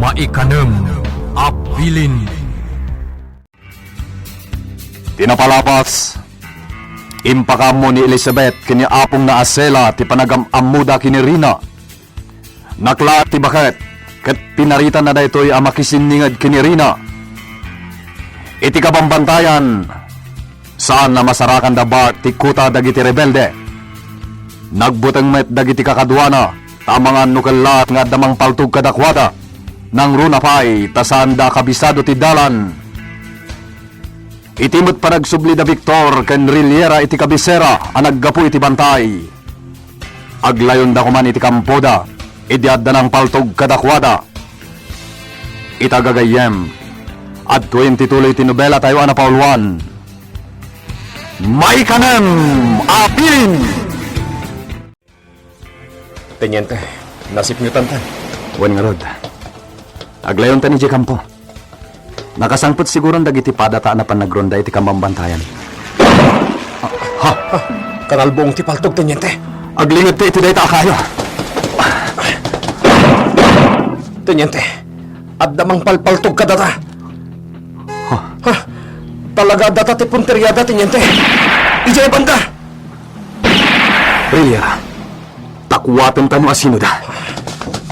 Maikanem Abilin. Pinapalapas impakamo ni Elizabeth kini apong na asela ti panagamamuda kini Rina. Nakla ti baket ket pinaritan na daytoy ang makisiningad kini Rina. Iti kabambantayan saan na masarakan da Bart ti kuta dagiti rebelde. Nagbuteng met dagiti kakadwana tamangan nukelat nga damang paltug kadakwada nang runa pay tasaan da kabisado ti dalan. Itimot pa nagsubli da Victor ken Riliera iti kabisera ang naggapu iti bantay. Aglayon da kuman iti kampoda idiad da ng paltog kadakwada. Itagagayem at 20 tuloy tinobela tayo ana Pauluan. Maikanem Abilin. Tenyente, nasip nyo tantan. Wen nga rod. Aglayon ta ni Kampo. Nakasangpot siguro dagiti padata na panagronda iti kamambantayan. Kanalbuong ti paltog, tenyente. Aglingid ti iti dayta kayo. Tenyente, at damang palpaltog ka data. Talaga data ti punteryada, tenyente. Ijay banda. Riliera, takwaten ta no asino da.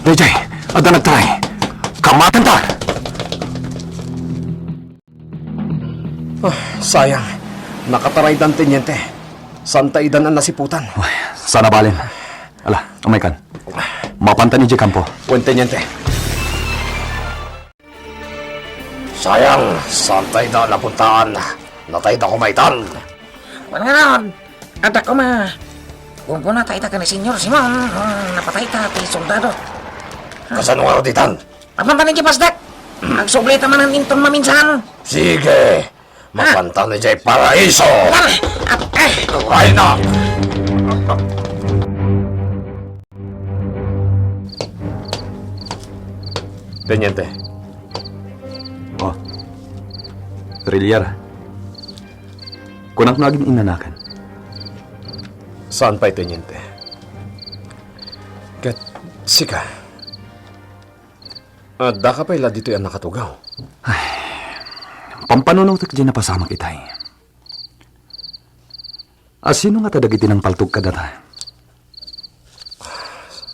Rejay, ada nagtry. Kamatan ta! Sayang, nakataraydan, tenyente. Santa idan ang nasiputan. Uy, sana balin. Ala, umay kan. Mapanta ni Kampo. Wen, tenyente. Sayang, santa idan napuntaan. Natay da kumaitan. Panganon, ada ko ma. Kung po natay ta ka ni Senyor Simon, napatay ta ti soldado. Kasano nga roditan? Papantanin ki pasdak. Agsubli ta man ang inton maminsan. Sige, mapanta ni Jay Paraiso. Ay na! Tenyente. Oh. Riliera. Kunak naging inanakan. Saan pa'y tenyente? Kat, sika. Da ka pa'y la dito yan nakatugaw. Pampanunutak dyan na pasama kitay. Asino nga tadagiti ng paltog ka data?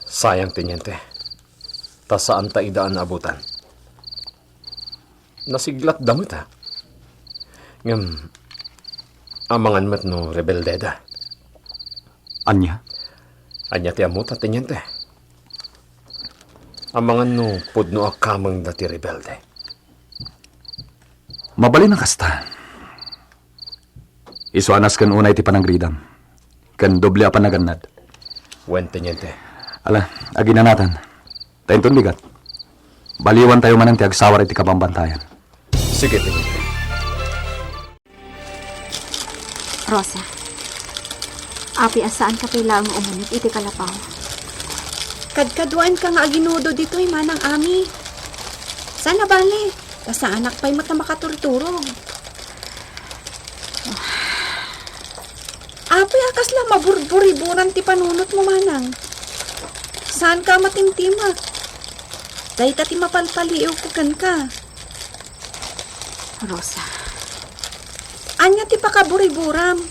Sayang, tenyente. Ta saan ta idaan abutan? Nasiglat damit, ha? Ngam, amangan mat no rebeldeda. Anya? Anya ti amot, tenyente. Amangan no pudno akamang dati rebelde. Mabali na kasta. Isuanas kan unay ti pananggridam. Kan doble apan naganad. Wen, tenyente. Ala, aginanatan. Tainton bigat. Baliwan tayo man ang tiagsawar iti kabambantayan. Sige, tenyente. Rosa, api asaan ka kailangang umunit iti kalapaw? Kadkaduan ka nga aginudo dito'y manang ami. Sana bali, sa anak pa'y mata makaturturog. Api akas lang maburburiburan ti panunot mo manang. Saan ka matimtima? Dahil ti mapalpaliw ko ka. Rosa, anya ti pakaburiburam.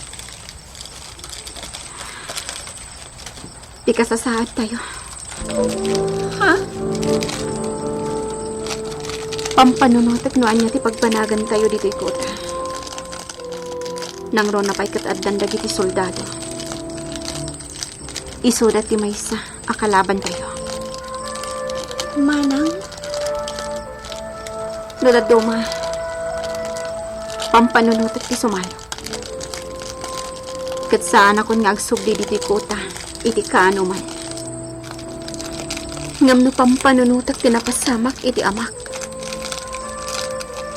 Ikasasaad tayo. Ha? Pampanunutak no anya ti pagpanagan tayo dito'y kota. Nang ron na pa'y kataddan dagiti soldado. Isudat ti maysa, akalaban tayo. Manang? Dodadoma. Pampanunutak ti sumalo. Kat saan akong nga agsubli dito'y kota, iti kaano man. Ngam no pampanunutak ti napasamak iti amak.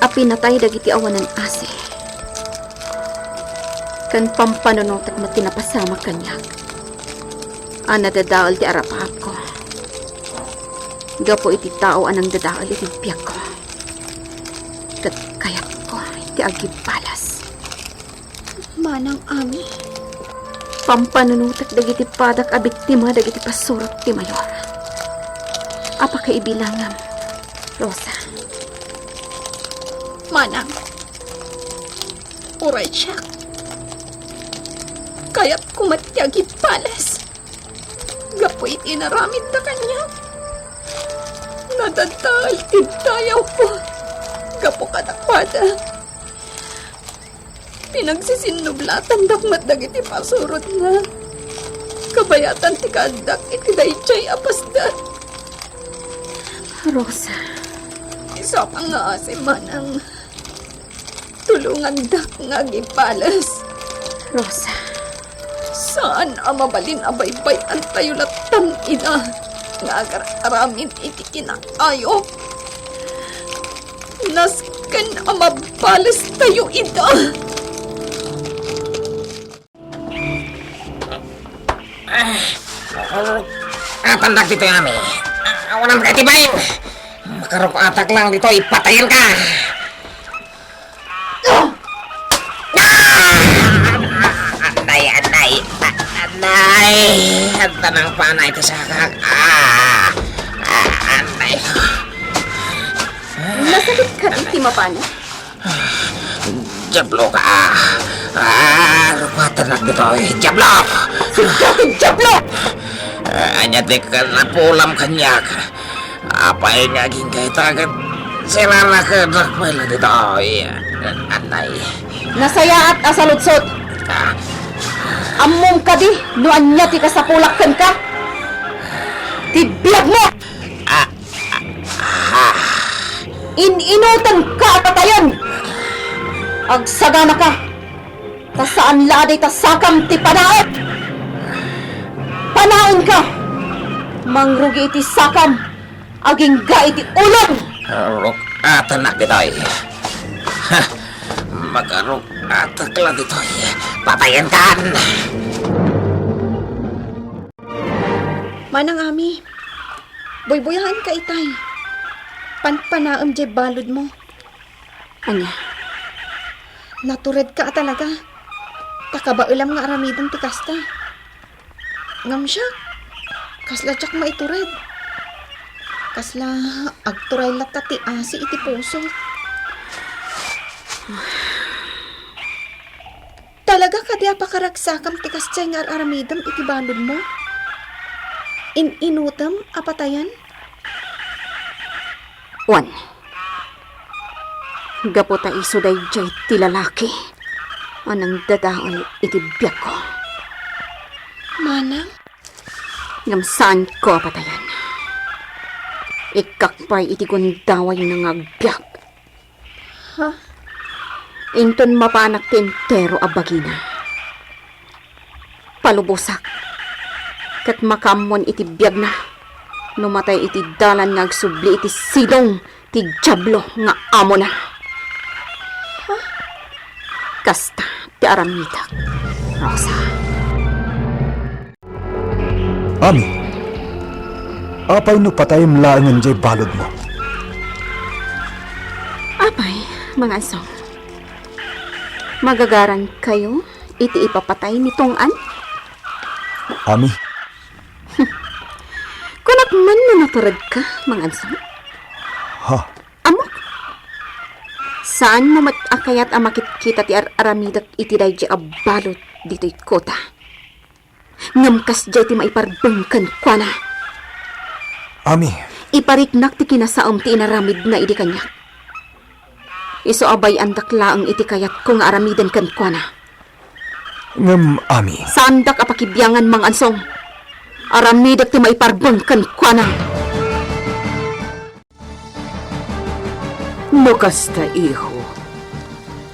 Apinatay dagiti awanan ase. Kan pampanunutak na tinapasamak kanyag. Nadadaal ti arapap ko. Gapo iti tao anang dadaal iti biyak ko. Kat kayat ko iti agib balas. Manang ami. Pampanunutak dagiti padak a biktima dagiti pasurot ti mayor. Apa kaibilangam Rosa. Manang. Uray siya. Kaya't kumatyagi palas. Gapoy inaramid na kanya. Nadadal tintayaw ko. Gapo kadakwada. Pinagsisinnublatan dakmat dagiti pasurot na. Kabayatan ti kadak iti dayjay apasda. Rosa. Isa pa nga si Manang. Tulungan dak nga gipalas. Rosa. Saan ang mabalin abaybay ang tayulatan ina? Nga agar-aramin iti kinaayo. Nasken ang mabalas tayo ina. Pandak dito yami. Walang katibayin. Makarok atak lang dito, ipatayin ka. Anay. At tanang panay ito sa kag. Anay. Nasakit ka iti mapana? Jablo ka. Rupatan lang dito eh. Jablo! Jablo! Anya di ka napulam kanyak. Apay nga ging kay tagat. Sila na ka nakpala dito eh. Anay. Nasaya at asalutsot. Among ka di, nuan niya ti kasapulakkan ka. Tibiyag mo! Ininutan ka patayon! Agsagana ka! Tasaan laday tasakam ti panaot! Panaon ka! Mangrugi iti sakam, aging ga iti ulong! Rukatan na dito eh. Mag-rukatak lang dito eh. Patayin kan! Manang ami, boy-boyahan ka itay. Panpanaam jay balod mo. Anya? Natured ka talaga. Takabailam nga aramidan ti kasta. Ngam siya. Kasla tsak maitured. Kasla agturay lata ti asi iti puso. Talaga ka di apakaragsakam ti kastay nga aramidam iti balod mo? Inutam apatayan? Juan. Gapo ta iso dayjay ti lalaki. Anang dadaol iti biyak ko. Manang? Ngamsaan ko apatayan. Ikakpay iti gundaway ng agbiyak. Ha? Inton mapanak ti entero a bagina. Palubusak. Kat makamon iti biyag na. Numatay iti dalan nga agsubli iti silong ti jablo nga amo na. Huh? Kasta ti aramidak. Rosa. Ami, apay no patayim laangan jay balod mo. Apay, mga asong. Magagaran kayo iti ipapatay nitong an? Ami, Kunak man na naturad ka, mga ansong. ha? Amok. Saan mo akayat ang makikita ti aramidak iti dayjay abalot dito'y kota? Ngamkas jay ti maiparbangkan kwa na. Ami, Ipariknak ti kinasaom ti inaramid na idi kanyak. Iso abay ang daklaang iti kayat kung aramidan kan kwa na. ngam ami. Saan dak apakibyangan mga ansong? Aramidak ti maiparbangkan kwa na. No kasta iho,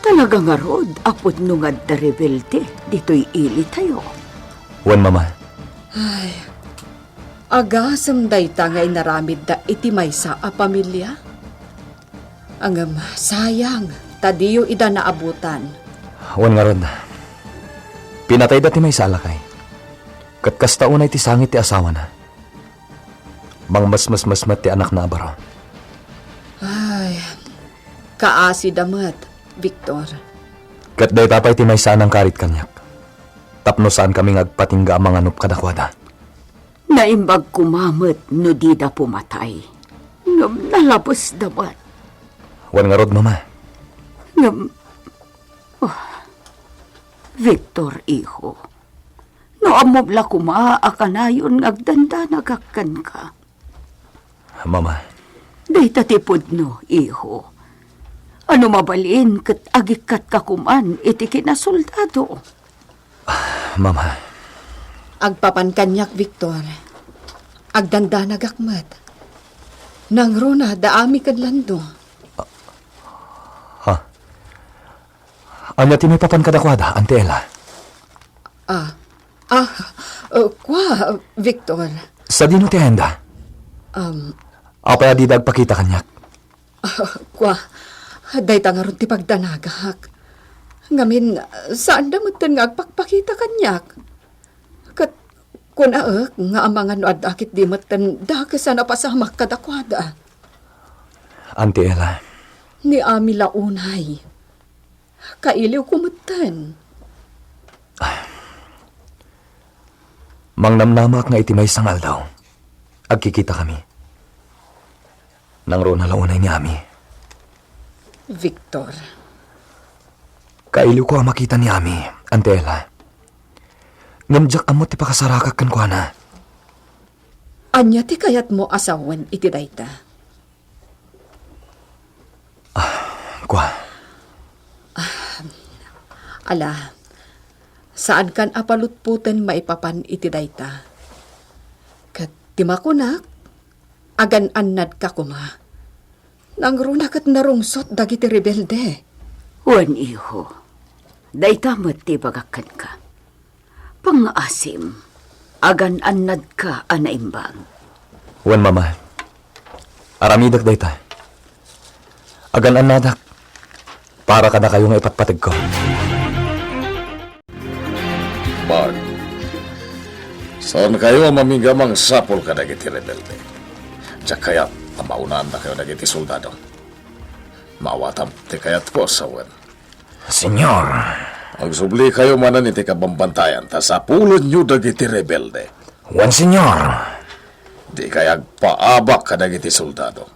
talaga nga rod, apod nungad da rebelde, dito'y ili tayo. Wan mama, Agasam day tangay naramid da iti maysa a pamilya. Angam sayang, tadiyo ida naabutan. wan nga rod. Pinatay dati may salakay. Kat kasta unay ti sangit ti asawa na. Mang mas ti anak na abaro. Ay, kaasi damat, Victor. Kat day tapay ti may sanang karit kanyak. Tapno saan kami ngagpatingga ang mga nup kadakwada. Naimbag kumamot no di da pumatay. Ngam nalabos naman. Wan nga rod, mama. Ngam... Oh, Victor, iho. No amobla kumaakanayon ngagdanda nagakkan ka. Mama, Day tatipod no, iho. Ano mabalin kat agikat kakuman iti kinasoldado. mama. Agpapan kanyak, Victor. Agdanda nagakmat. Nang runa, daami kadlando. Anya ti may papan kadakwada, Ante Ella. Kwa, Victor. Sa dino ti henda? Apay adi dagpakita kanyak. Kwa, day tangaron ti pagdanagak. Ngamin, saan damutan nga agpakpakita kanyak? Kat, kunaak nga amangan no adakit di matan dakasan apasamak kadakwada. Ante Ella, Ni ami launay. Kailiw kumutan. mangnamnamak nga iti may sangal daw. Agkikita kami. Nang ro na launay ni Ami. Victor, Kailiw ko ang makita ni Ami, Ante Ella. Ngamjak amot ti pakasarakak kan kwa na. anya ti kayat mo asawan iti dayta. Kwa, Ala, saan kan apalutputan maipapan iti dayta? Kat timakunak, agan annad ka kuma. Nang runakat narungsot dagiti rebelde. Wan iho. Day tamot ti bagakan ka. Pangaasim. Agan annad ka anaimbang. wan mama. Aramidak dayta. Agan anadak. Para ka na kayong ipatpatid ko. Bag, saan kayo mamigamang sapol ka dagiti rebelde? Diyak kayat, amaunaan na kayo dagiti soldado. Mawatam, ti kayat ko sawan. Senyor, Agsubli kayo manan iti kabambantayan, ta sapulod nyo dagiti rebelde. wan senyor. Di kayag paabak ka dagiti soldado.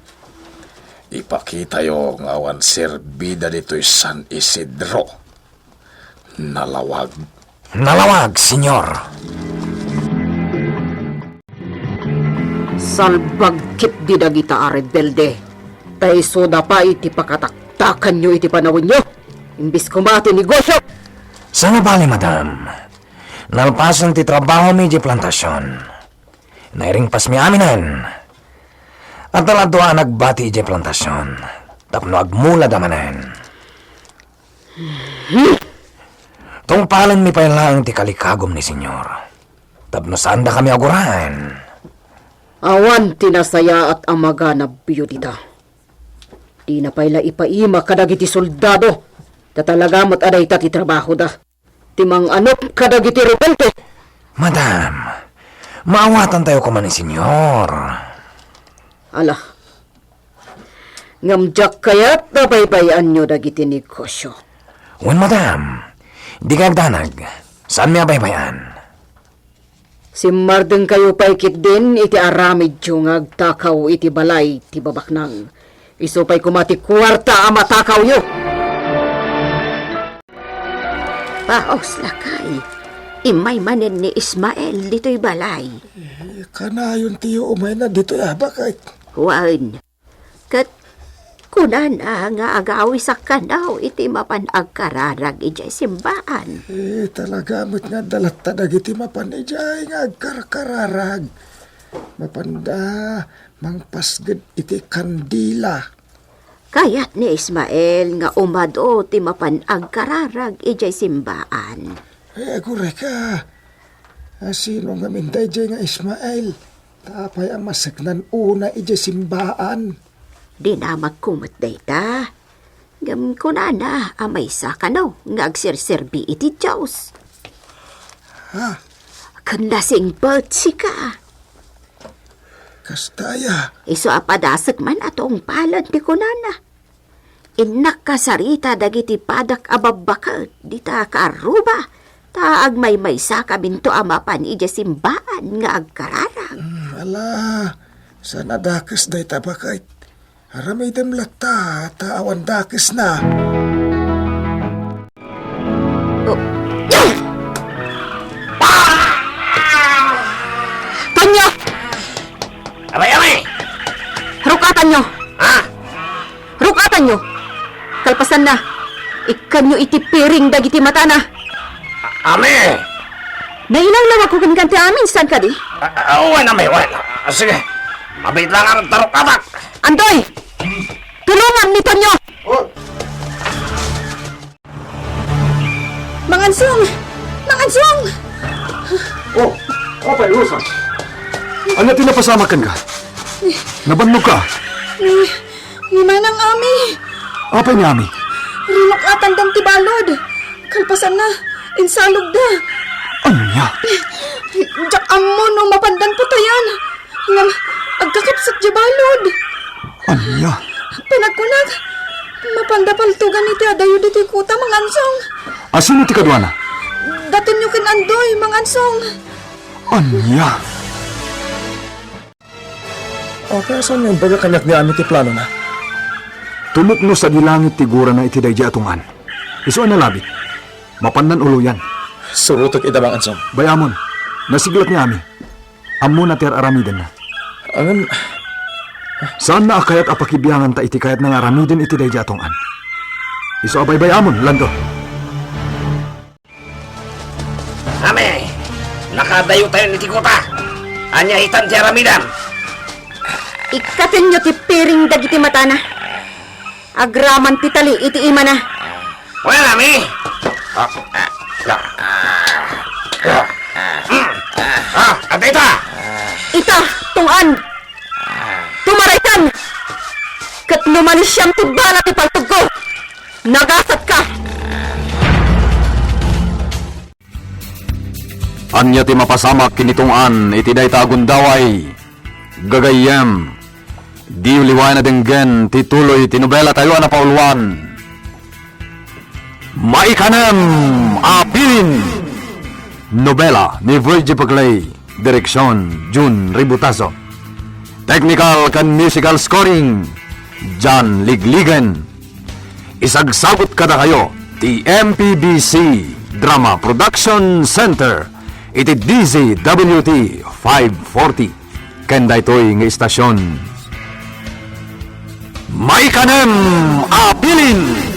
Ipakita yo nga awan serbida dito'y San Isidro. Nalawag. Nalawag, senyor. Salbagkit di dagita a rebelde. Tay soda pa iti pakataktakan nyo iti panawin nyo. Imbis kumati negosyo. Sa bali, madam. Nalpasan ti trabaho mi di plantasyon. Nairing pas mi aminan. At taladwa nagbati di plantasyon. Tapno agmula damanan. Tungpalan mi pa lang ti kalikagom ni senyor. Tapno sanda kami agurahan. Awan tinasaya at amaga na biyudita. Di na payla ipaima kadagiti soldado. Tatalagamat aday ti trabaho da. Timang anok kadagiti rebelde. Madam, maawatan tayo ko man ni senyor. Ala, ngamjak kayat nabaybayan nyo dagiti negosyo. Wan madam, di kagdanag. Saan mi abaybayan? Si Mardeng kayo paikit din iti aramid yung agtakaw iti balay ti babaknang. Iso pa'y kumati kwarta ang matakaw yo. Paos lakay. Imay manen ni Ismael dito'y balay. Kanayon tiyo umay na dito bakit? Wan. Kat kunan nga agawi sa kanaw iti mapanag kararag ijay simbaan. Talaga mo't nga dalat tadag iti mapanijay nga agkarkararag. Mapanda mangpasgad iti kandila. Kayat ni Ismael nga umado ti mapanag kararag ijay simbaan. Agure ka. Sino nga minday jay nga Ismael? Tapay ang masagnan una ijay simbaan. Di na magkumot dayta. Gam ko na amay sa kanaw nga agsirserbi iti Diyos. Ha? Kanlasing batsi ka. Kastaya. Iso apadasak man atong palad ti kunana. Inak kasarita dagiti padak ababakat di ta karuba. Ta agmay sa kabinto amapan ija simbaan nga agkararag. Ala, sa nadakas day tabakait. Aramidam lata, taawan dakis na. Tonyo! Aray! Rukatan nyo! Ha? Rukatan nyo! Kalpasan na! Ikan nyo iti piring dagiti mata na! Ame! Nailawlaw ako kan amin, saan ka di? Uwan, ame, uwan. Sige, mabait lang ang tarok atak. Andoy! Tulungan ni Tonyo! Mangansong! Mangansong! Oh, apa ilusan? Ano tinapasamakan ka? Nabannog ka? Ni manang ami. Apa niya, Ami? Rinukatan dang tibalod. Kalpasan na. Insalog da. Ano niya? Jak amo no mapandan putayan. Ngam, agkakapsat di balod. Ano niya? Pinagkunag. Mapanda paltugan iti adayo diti kuta mangansong. Asino ti kadwana? Daton nyo kin andoy mangansong. Ano niya? O, kaya saan yung baga kanyak ni Ami ti plano na? Tumukno sa dilangit tigura na iti daydi atungan. Iso na labit. Mapandan uluyan. Surutok itabang ansong. Bayamon, nasiglat niya, Ami. Amo na ter aramiden na. Angan, Saan na akayat apakibiyangan ta iti kayat ng aramiden iti daydi atungan? Iso abay bayamon, Lando. Ame! Nakadayo tayo ni Tikuta. Anya hitan ti aramidan. Ikatin nyo ti piring dagiti mata na! Agraman ti tali iti ima na! Well, Ami! At ita! Ita, tungan! Tumaraytan! Kat numalis siyang tibala ti paltog ko! Nagasat ka! Anya ti mapasamak kinitungan iti dayta agundaway. Gagayem. Di uliwan na denggen tituloy tinubela tayo na pauluan. Maikanem Apilin. Nobela ni Virgie Paglay. Direksyon June Ributaso. Technical kan musical scoring John Ligligan. Isagsagot kada kayo ti MPBC Drama Production Center iti DZWT 540 kenda ito'y nga istasyon. Maikanem Apilin.